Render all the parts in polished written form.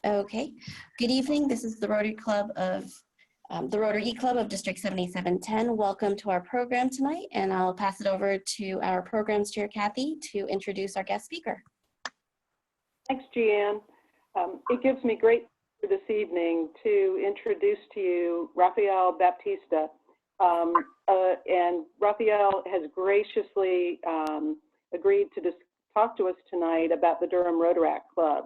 Okay. Good evening. This is the Rotary E-Club of District 7710. Welcome to our program tonight, and I'll pass it over to our programs chair, Kathy, to introduce our guest speaker. Thanks, Jeanne. It gives me great pleasure this evening to introduce to you Rafael Baptista. And Rafael has graciously agreed to talk to us tonight about the Durham Rotaract Club.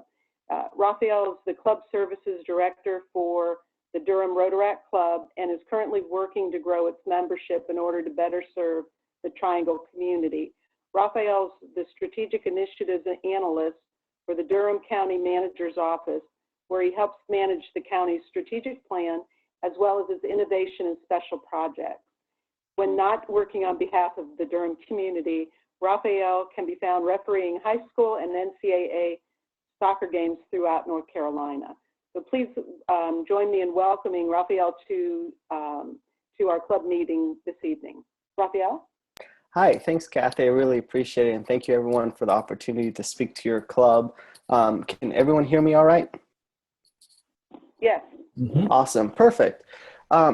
Rafael is the club services director for the Durham Rotaract Club and is currently working to grow its membership in order to better serve the Triangle community. Rafael's the strategic initiatives analyst for the Durham County Manager's Office, where he helps manage the county's strategic plan as well as its innovation and special projects. When not working on behalf of the Durham community, Rafael can be found refereeing high school and NCAA soccer games throughout North Carolina. So please join me in welcoming Rafael to our club meeting this evening. Rafael? Hi, thanks, Kathy. I really appreciate it. And thank you, everyone, for the opportunity to speak to your club. Can everyone hear me all right? Yes. Mm-hmm. Awesome. Perfect.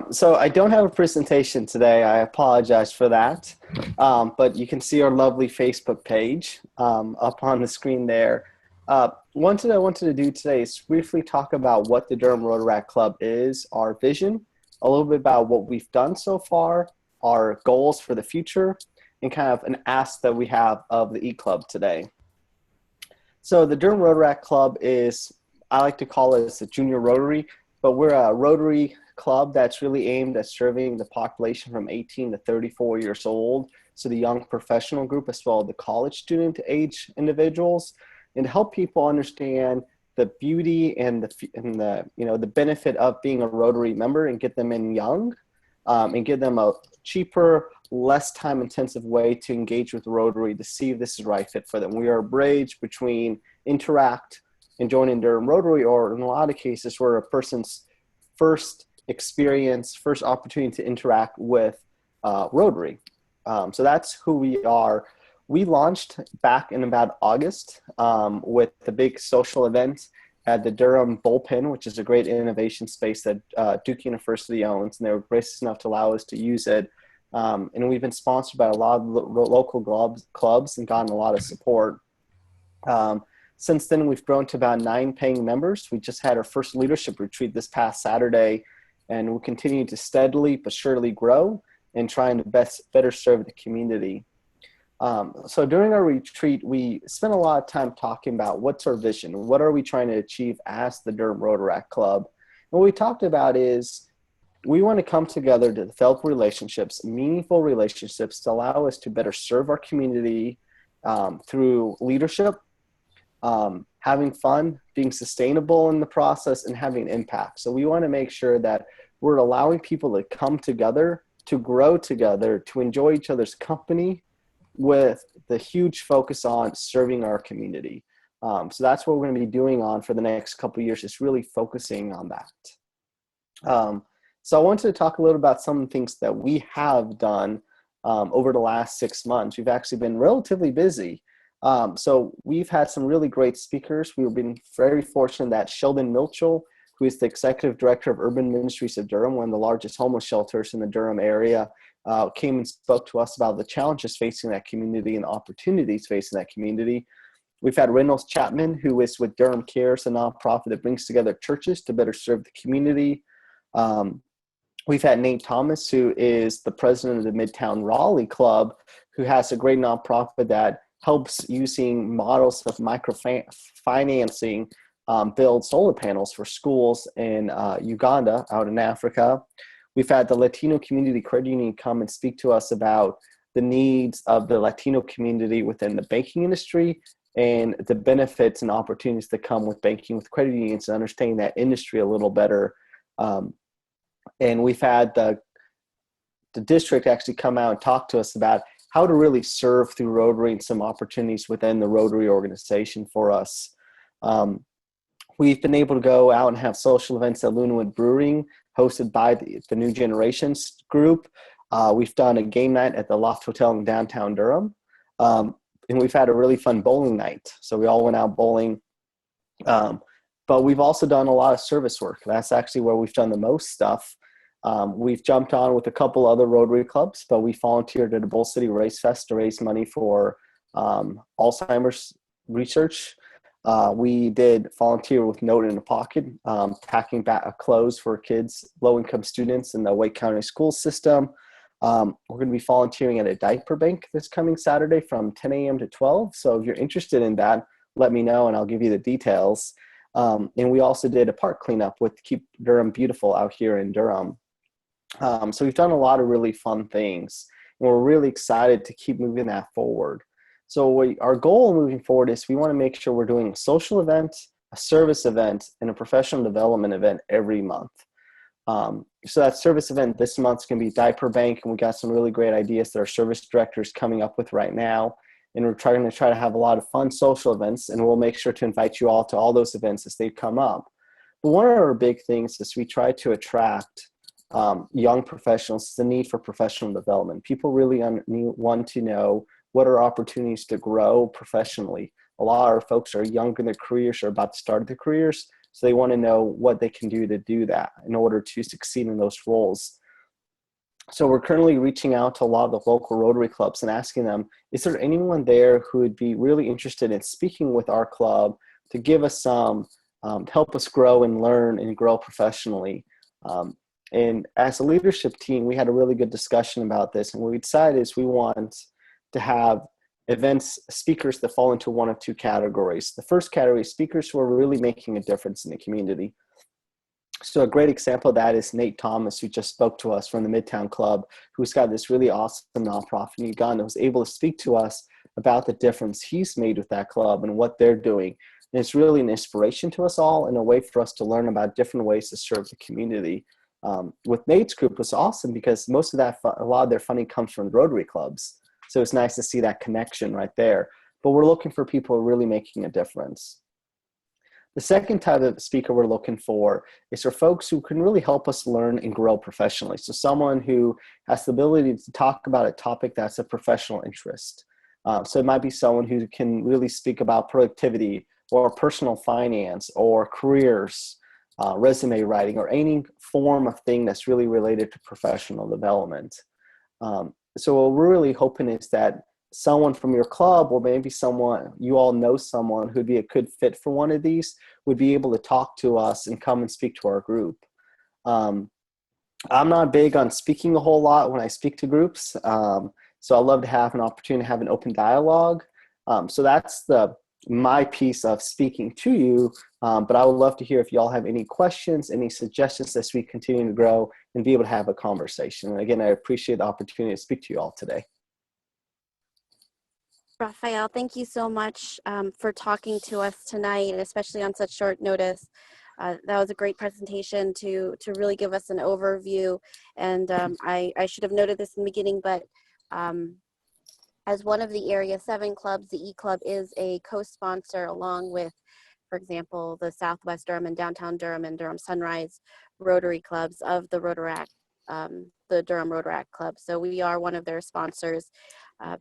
So I don't have a presentation today. I apologize for that. But you can see our lovely Facebook page up on the screen there. What I wanted to do today is briefly talk about what the Durham Rotaract Club is, our vision, a little bit about what we've done so far, our goals for the future, and kind of an ask that we have of the E-Club today. So the Durham Rotaract Club is, I like to call it a junior Rotary, but we're a Rotary club that's really aimed at serving the population from 18 to 34 years old, so the young professional group as well as the college student age individuals, and to help people understand the beauty and the benefit of being a Rotary member and get them in young and give them a cheaper, less time-intensive way to engage with Rotary to see if this is the right fit for them. We are a bridge between interact and joining Durham Rotary, or in a lot of cases where a person's first experience, first opportunity to interact with Rotary. So that's who we are. We launched back in about August with the big social event at the Durham Bullpen, which is a great innovation space that Duke University owns, and they were gracious enough to allow us to use it. And we've been sponsored by a lot of local clubs and gotten a lot of support. Since then, we've grown to about 9 paying members. We just had our first leadership retreat this past Saturday, and we'll continue to steadily but surely grow and trying to better serve the community. So during our retreat, we spent a lot of time talking about what's our vision, what are we trying to achieve as the Durham Rotaract Club. And what we talked about is we want to come together to develop relationships, meaningful relationships, to allow us to better serve our community through leadership, having fun, being sustainable in the process, and having impact. So we want to make sure that we're allowing people to come together, to grow together, to enjoy each other's company, with the huge focus on serving our community. So that's what we're going to be doing for the next couple of years, is really focusing on that. So I wanted to talk a little about some of the things that we have done over the last 6 months. We've actually been relatively busy. So we've had some really great speakers. We've been very fortunate that Sheldon Milchel, who is the Executive Director of Urban Ministries of Durham, one of the largest homeless shelters in the Durham area, came and spoke to us about the challenges facing that community and opportunities facing that community. We've had Reynolds Chapman, who is with Durham Cares, a nonprofit that brings together churches to better serve the community. We've had Nate Thomas, who is the president of the Midtown Raleigh Club, who has a great nonprofit that helps, using models of microfinancing, build solar panels for schools in Uganda, out in Africa. We've had the Latino Community Credit Union come and speak to us about the needs of the Latino community within the banking industry and the benefits and opportunities that come with banking with credit unions and understanding that industry a little better. And we've had the district actually come out and talk to us about how to really serve through Rotary and some opportunities within the Rotary organization for us. We've been able to go out and have social events at Lunawood Brewing, hosted by the New Generations group. We've done a game night at the Loft Hotel in downtown Durham. And we've had a really fun bowling night. So we all went out bowling. But we've also done a lot of service work. That's actually where we've done the most stuff. We've jumped on with a couple other Rotary clubs, but we volunteered at a Bull City Race Fest to raise money for Alzheimer's research. We did volunteer with Note in a Pocket, packing back clothes for kids, low-income students in the Wake County school system. We're going to be volunteering at a diaper bank this coming Saturday from 10 a.m. to 12. So if you're interested in that, let me know and I'll give you the details. And we also did a park cleanup with Keep Durham Beautiful out here in Durham. So we've done a lot of really fun things, and we're really excited to keep moving that forward. So our goal moving forward is we want to make sure we're doing a social event, a service event, and a professional development event every month. So that service event this month is going to be Diaper Bank, and we got some really great ideas that our service director is coming up with right now. And we're trying to have a lot of fun social events, and we'll make sure to invite you all to all those events as they come up. But one of our big things is we try to attract young professionals, the need for professional development. People really want to know what are opportunities to grow professionally. A lot of our folks are young in their careers or about to start their careers, so they want to know what they can do to do that in order to succeed in those roles. So we're currently reaching out to a lot of the local Rotary clubs and asking them, is there anyone there who would be really interested in speaking with our club to give us some, help us grow and learn and grow professionally? And as a leadership team, we had a really good discussion about this. And what we decided is we want to have events, speakers that fall into one of two categories. The first category is speakers who are really making a difference in the community. So a great example of that is Nate Thomas, who just spoke to us from the Midtown Club, who's got this really awesome nonprofit in Uganda, who's able to speak to us about the difference he's made with that club and what they're doing. And it's really an inspiration to us all and a way for us to learn about different ways to serve the community. With Nate's group was awesome because most of that, a lot of their funding comes from Rotary clubs. So it's nice to see that connection right there. But we're looking for people really making a difference. The second type of speaker we're looking for is for folks who can really help us learn and grow professionally. So someone who has the ability to talk about a topic that's a professional interest. So it might be someone who can really speak about productivity or personal finance or careers, resume writing, or any form of thing that's really related to professional development. So what we're really hoping is that someone from your club, or maybe someone, you all know someone who'd be a good fit for one of these, would be able to talk to us and come and speak to our group. I'm not big on speaking a whole lot when I speak to groups. So I love to have an opportunity to have an open dialogue. So that's my piece of speaking to you. But I would love to hear if y'all have any questions, any suggestions as we continue to grow and be able to have a conversation. And again, I appreciate the opportunity to speak to you all today. Rafael, thank you so much for talking to us tonight, especially on such short notice. That was a great presentation to really give us an overview. And I should have noted this in the beginning, but as one of the Area 7 clubs, the E-Club is a co-sponsor along with, for example, the Southwest Durham and Downtown Durham and Durham Sunrise Rotary clubs of the Rotaract, the Durham Rotaract Club. So we are one of their sponsors.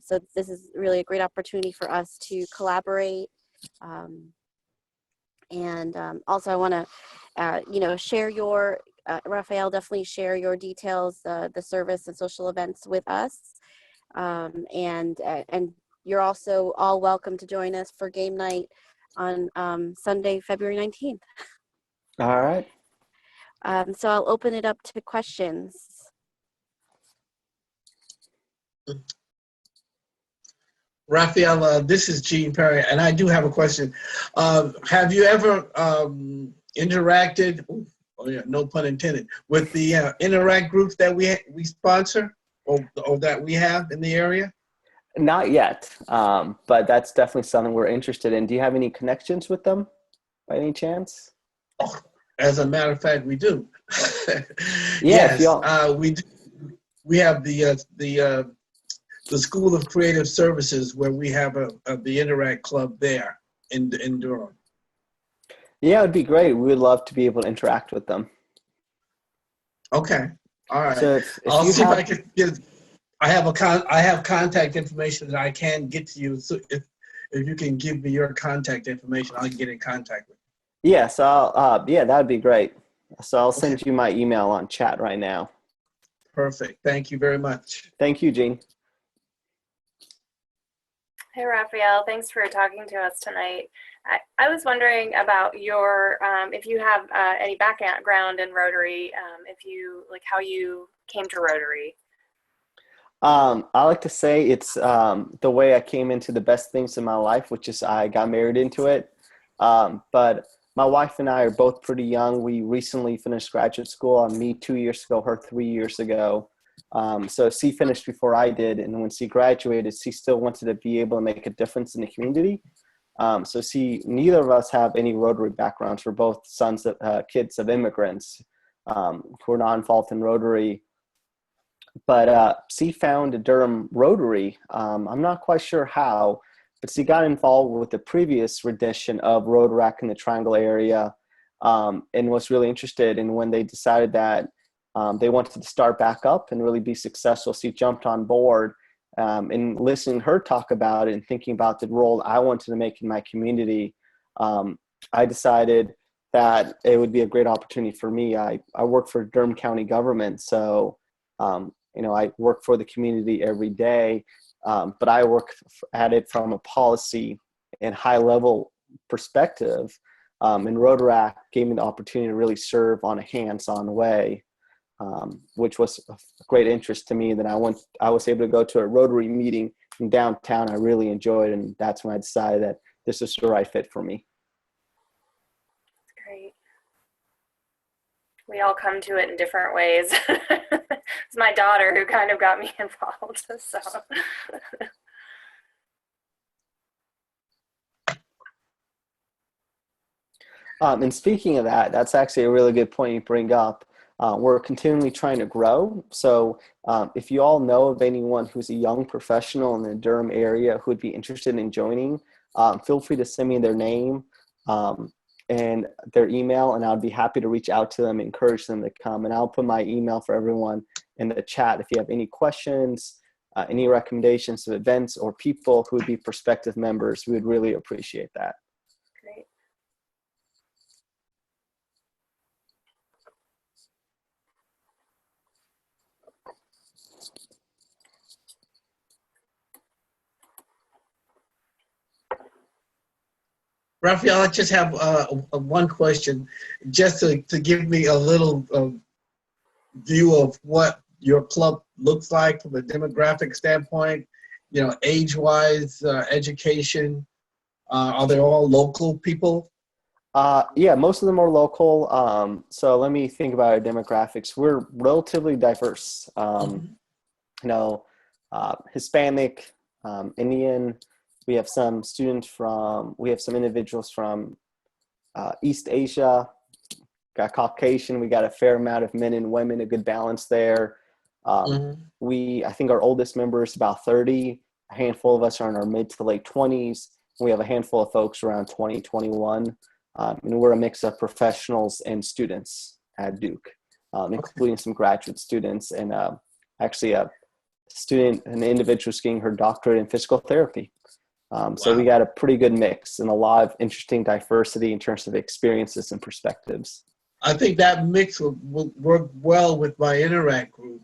So this is really a great opportunity for us to collaborate. Also I want to, share your, Rafael, definitely share your details, the service and social events with us. And you're also all welcome to join us for game night on Sunday, February 19th. All right. So I'll open it up to questions. Rafael, this is Gene Perry, and I do have a question. Have you ever interacted, no pun intended, with the Interact groups that we sponsor or that we have in the area? Not yet, but that's definitely something we're interested in. Do you have any connections with them by any chance? Oh, as a matter of fact, we do. Yeah, yes, we do. We have the School of Creative Services, where we have the Interact Club there in Durham. Yeah, it would be great. We would love to be able to interact with them. Okay, all right. So if I'll you see if I can get. I have contact information that I can get to you. So if you can give me your contact information, I'll get in contact with you. Yeah, so yeah, that'd be great. So I'll Okay, send you my email on chat right now. perfect. Thank you very much. Thank you, Gene. Hey, Rafael, thanks for talking to us tonight. I was wondering about your, if you have any background in Rotary, if you, like how you came to Rotary. I like to say it's the way I came into the best things in my life, which is I got married into it. But my wife and I are both pretty young. We recently finished graduate school, me 2 years ago, her 3 years ago. So she finished before I did. And when she graduated, she still wanted to be able to make a difference in the community. So neither of us have any Rotary backgrounds. We're both kids of immigrants who are not involved in Rotary. But she found a Durham Rotary. I'm not quite sure how, but she got involved with the previous rendition of Rotaract in the Triangle area, and was really interested. And when they decided that they wanted to start back up and really be successful, she jumped on board. And listening to her talk about it and thinking about the role I wanted to make in my community, I decided that it would be a great opportunity for me. I work for Durham County government, so I work for the community every day, but I work at it from a policy and high level perspective. And Rotaract gave me the opportunity to really serve on a hands-on way, which was of great interest to me. Then I was able to go to a Rotary meeting in downtown. I really enjoyed it, and that's when I decided that this was the right fit for me. Great. We all come to it in different ways. It's my daughter who kind of got me involved. So. And speaking of that, that's actually a really good point you bring up. We're continually trying to grow. So if you all know of anyone who's a young professional in the Durham area who would be interested in joining, feel free to send me their name and their email, and I'd be happy to reach out to them, encourage them to come. And I'll put my email for everyone in the chat. If you have any questions, any recommendations of events or people who would be prospective members, we would really appreciate that. Great. Raphael, I just have one question, just to give me a little view of what your club looks like from a demographic standpoint, age-wise, education. Are they all local people? Yeah, most of them are local. So let me think about our demographics. We're relatively diverse. Hispanic, Indian. We have some individuals from East Asia, got Caucasian. We got a fair amount of men and women, a good balance there. I think our oldest member is about 30. A handful of us are in our mid to late 20s. We have a handful of folks around 20, 21. And we're a mix of professionals and students at Duke, including some graduate students and actually an individual who's getting her doctorate in physical therapy. So we got a pretty good mix and a lot of interesting diversity in terms of experiences and perspectives. I think that mix will work well with my Interact group.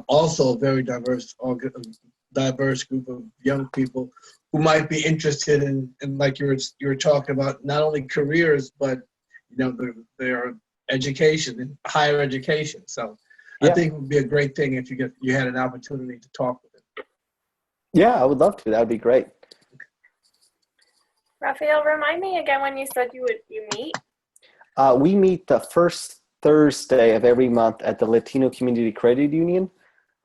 Also a very diverse group of young people who might be interested in like you were talking about, not only careers, but their education and higher education. So I think it would be a great thing if you had an opportunity to talk with them. Yeah, I would love to. That would be great. Rafael, remind me again when you said you meet. We meet the first Thursday of every month at the Latino Community Credit Union.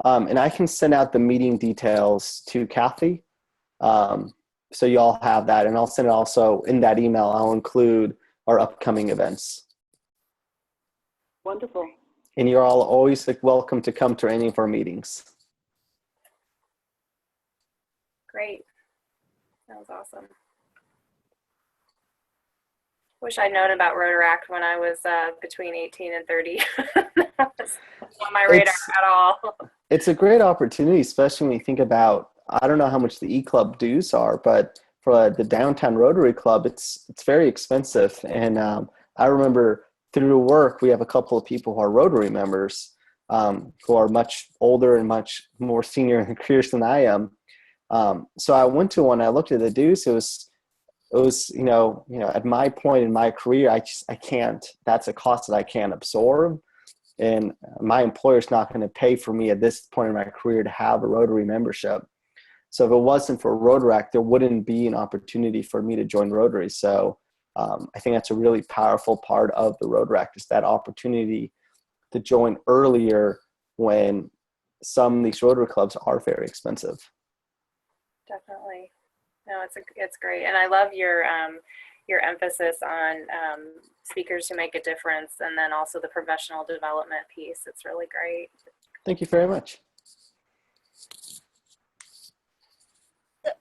And I can send out the meeting details to Kathy. So you all have that. And I'll send it also in that email. I'll include our upcoming events. Wonderful. And you're all always welcome to come to any of our meetings. Great. That was awesome. Wish I'd known about Rotaract when I was between 18 and 30. That was on my radar at all. It's a great opportunity, especially when you think about, I don't know how much the E-Club dues are, but for the downtown Rotary Club, it's very expensive. And I remember through work, we have a couple of people who are Rotary members who are much older and much more senior in their careers than I am. So I went to one, I looked at the dues, it was, at my point in my career, I can't, that's a cost that I can't absorb. And my employer's not going to pay for me at this point in my career to have a Rotary membership. So if it wasn't for Rotaract, there wouldn't be an opportunity for me to join Rotary. So I think that's a really powerful part of the Rotaract, is that opportunity to join earlier when some of these Rotary clubs are very expensive. Definitely. No, it's great. And I love your emphasis on speakers who make a difference, and then also the professional development piece. It's really great. Thank you very much.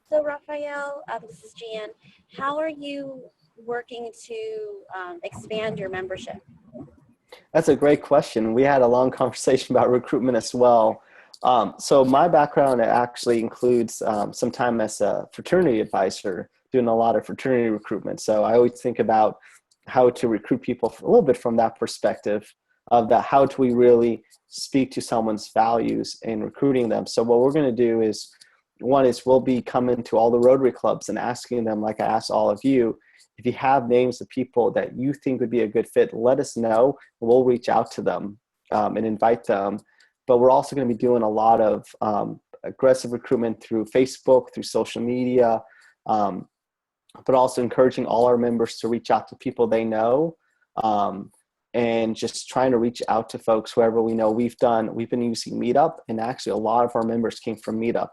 So Rafael, this is Jan. How are you working to expand your membership? That's a great question. We had a long conversation about recruitment as well. So my background actually includes some time as a fraternity advisor, doing a lot of fraternity recruitment. So I always think about how to recruit people a little bit from that perspective of how do we really speak to someone's values in recruiting them. So what we're going to do is, one is we'll be coming to all the Rotary clubs and asking them, like I asked all of you, if you have names of people that you think would be a good fit, let us know. We'll reach out to them and invite them. But we're also going to be doing a lot of aggressive recruitment through Facebook, through social media, but also encouraging all our members to reach out to people they know, and just trying to reach out to folks wherever we know. We've been using Meetup, and actually a lot of our members came from Meetup.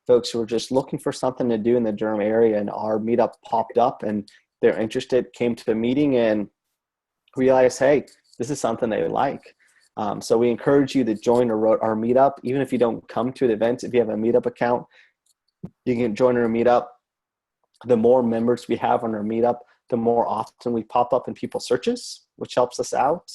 Folks who were just looking for something to do in the Durham area, and our Meetup popped up and they're interested, came to the meeting and realized, hey, this is something they like. So we encourage you to join our Meetup. Even if you don't come to the events, if you have a Meetup account, you can join our Meetup. The more members we have on our Meetup, the more often we pop up in people's searches, which helps us out.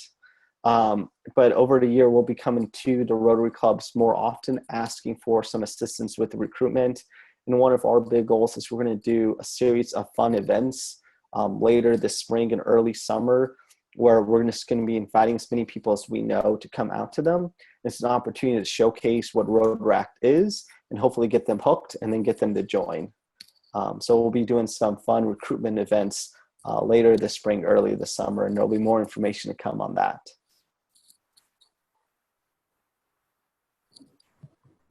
But over the year, we'll be coming to the Rotary clubs more often, asking for some assistance with the recruitment. And one of our big goals is we're going to do a series of fun events later this spring and early summer, where we're just going to be inviting as many people as we know to come out to them. It's an opportunity to showcase what Rotaract is and hopefully get them hooked and then get them to join. So we'll be doing some fun recruitment events later this spring, early this summer, and there'll be more information to come on that.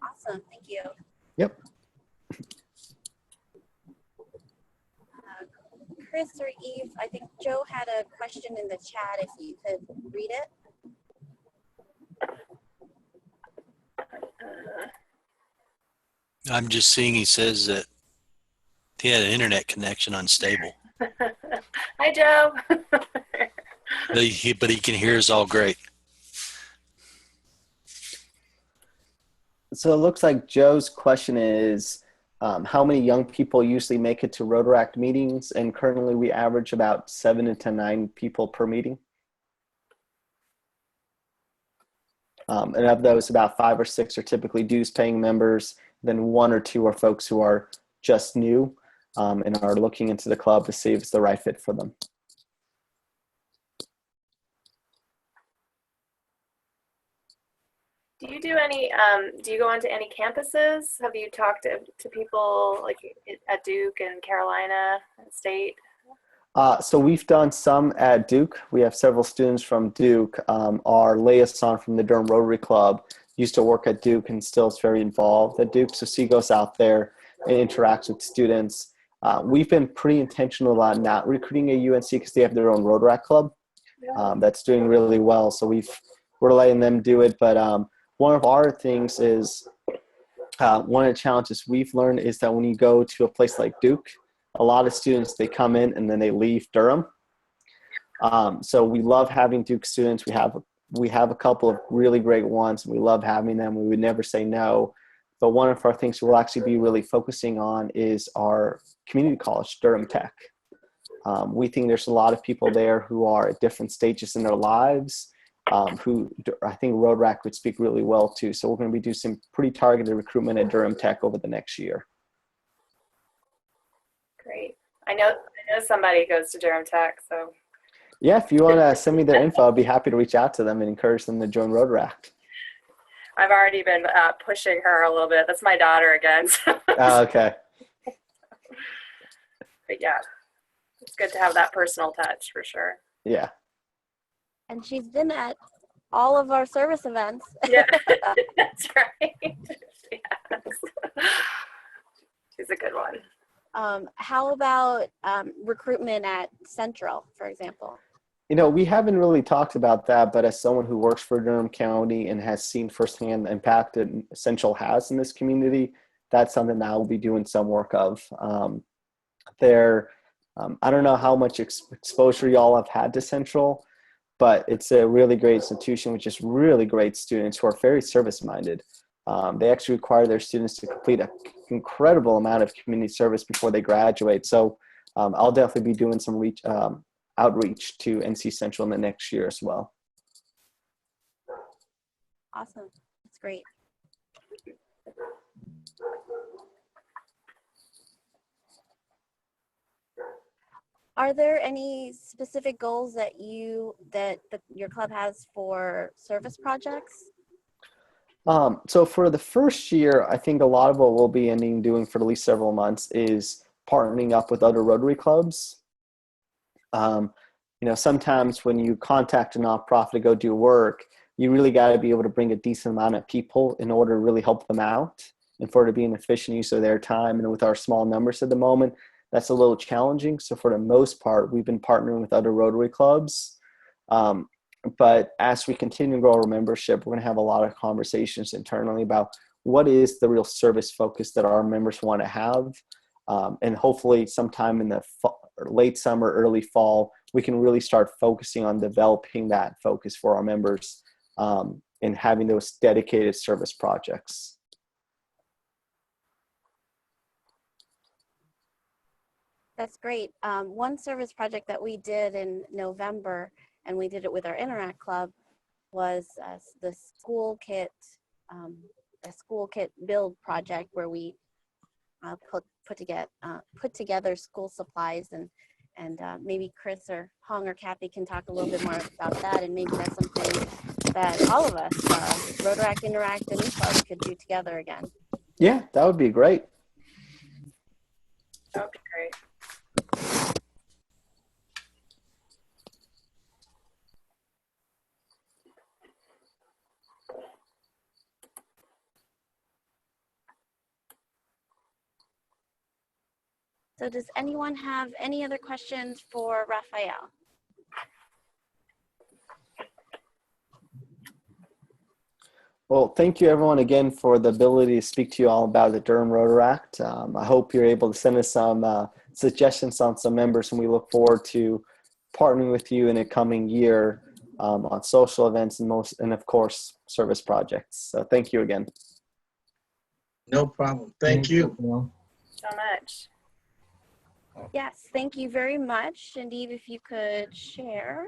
Awesome, thank you. Yep. Chris or Eve, I think Joe had a question in the chat, if you could read it. I'm just seeing he says that he had an internet connection unstable. Hi, Joe. But he can hear us all great. So it looks like Joe's question is, how many young people usually make it to Rotaract meetings? And currently we average about 7 to 9 people per meeting. And of those, about 5 or 6 are typically dues paying members. Then 1 or 2 are folks who are just new and are looking into the club to see if it's the right fit for them. Do you do any, do you go onto any campuses? Have you talked to people like at Duke and Carolina State? So we've done some at Duke. We have several students from Duke. Our liaison from the Durham Rotary Club used to work at Duke and still is very involved at Duke. So she goes out there and interacts with students. We've been pretty intentional about not recruiting at UNC because they have their own Rotaract Club that's doing really well. So we're letting them do it. But one of our things is, one of the challenges we've learned is that when you go to a place like Duke, a lot of students, they come in and then they leave Durham. So we love having Duke students. We have a couple of really great ones. We love having them. We would never say no. But one of our things we'll actually be really focusing on is our community college, Durham Tech. We think there's a lot of people there who are at different stages in their lives, who I think Rotaract would speak really well to. So we're going to be doing some pretty targeted recruitment at Durham Tech over the next year. Great. I know somebody goes to Durham Tech, so Yeah, if you want to send me their info, I'd be happy to reach out to them and encourage them to join Rotaract. I've already been pushing her a little bit. That's my daughter again. So. Okay. But yeah, it's good to have that personal touch for sure. Yeah. And she's been at all of our service events. Yeah, that's right. Yes. She's a good one. How about recruitment at Central, for example? You know, we haven't really talked about that, but as someone who works for Durham County and has seen firsthand the impact that Central has in this community, that's something that I'll be doing some work of. I don't know how much exposure y'all have had to Central, but it's a really great institution with just really great students who are very service-minded. They actually require their students to complete an incredible amount of community service before they graduate. So I'll definitely be doing some outreach to NC Central in the next year as well. Awesome. That's great. Are there any specific goals that your club has for service projects? So for the first year, I think a lot of what we'll be doing for at least several months is partnering up with other Rotary clubs. You know, sometimes when you contact a nonprofit to go do work, you really got to be able to bring a decent amount of people in order to really help them out and for it to be an efficient use of their time. And with our small numbers at the moment, that's a little challenging. So for the most part, we've been partnering with other Rotary clubs. But as we continue to grow our membership, we're going to have a lot of conversations internally about what is the real service focus that our members want to have. And hopefully sometime in the late summer, early fall, we can really start focusing on developing that focus for our members and having those dedicated service projects. That's great. One service project that we did in November, and we did it with our Interact Club, was the school kit build project where we put together school supplies, and maybe Chris or Hong or Kathy can talk a little bit more about that, and maybe that's something that all of us, Rotaract, Interact, and E-Club could do together again. Yeah, that would be great. That would be great. So does anyone have any other questions for Rafael? Well, thank you everyone again for the ability to speak to you all about the Durham Rotaract. I hope you're able to send us some suggestions on some members, and we look forward to partnering with you in a coming year on social events and of course, service projects. So thank you again. No problem. Thank you. So much. Yes, thank you very much. Indeed, if you could share.